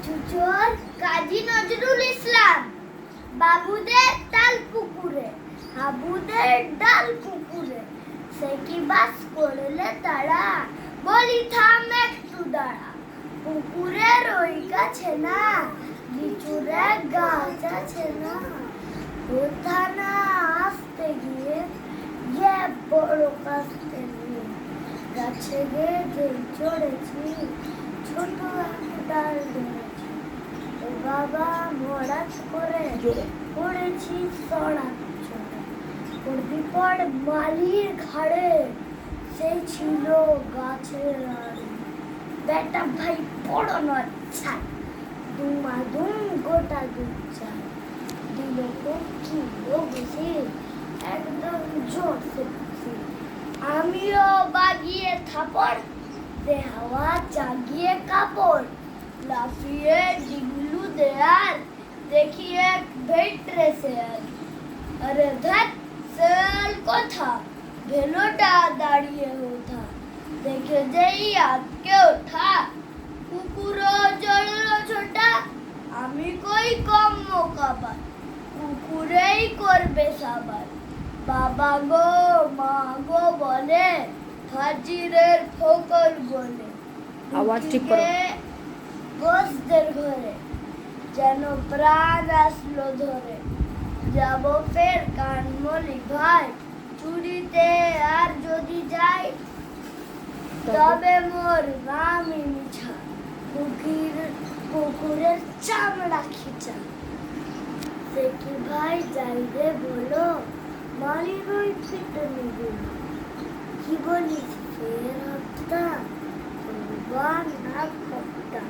চুচুর কাজী নজরুল ইসলাম। বাবুদের তাল পুকুরে, হাবুদের ডাল পুকুরে, সে কি বাস করলে তারা, বলি থাম একটু দাঁড়া। পুকুরের ওই কাছে না লিচুরে গাছ আছে না, কোথা না আসতে গিয়ে বড় কাস্তে নিয়ে গাছে গিয়ে চড়েছি, ছোট একটা ডাল ধরেছি, ও বাবা মরাত করে পড়েছি সড়াক চড়ে। পড়বি পড় মালির ঘাড়ে, সেই ছিল গাছের আড়ে। বেটা ভাই বড় নচ্ছাই, দুমাদুম গোটা দুধ চাই, দিল কি বসে একদম জোর সে খুশি। আমিও বাগিয়ে থাপড়, সে হাওয়া জাগিয়ে কাপড়, লাফিয়ে ডিগলু দেয়াল, দেখি এক ভেটরে শেয়াল। আরে ধ্যাৎ, শেয়াল কোথা, ভেলোটা দাঁড়িয়ে ওঠা, দেখে যেই আটকে ওঠা, কুকুরও জড়লো ছোটা। আমি কই কম মোকাবার, কুকুরেই করবে সাবার। বাবা গো মা গো বলে, হাজিরের ফকর বলে, আওয়াজ ঠিক করো। গোসদের ঘরে যেন প্রাণ আসলো ধরে। যাব ফের কানমলি ভাই, চুরিতে আর যদি যাই, তবে মোর নামই মিছা, কুকুরের চামড়া খিচা। সে কি ভাই যাই রে বলো, মালির ওই পিটনি গুলো, কি বলিস ফের হত্যা, না খপ্তা।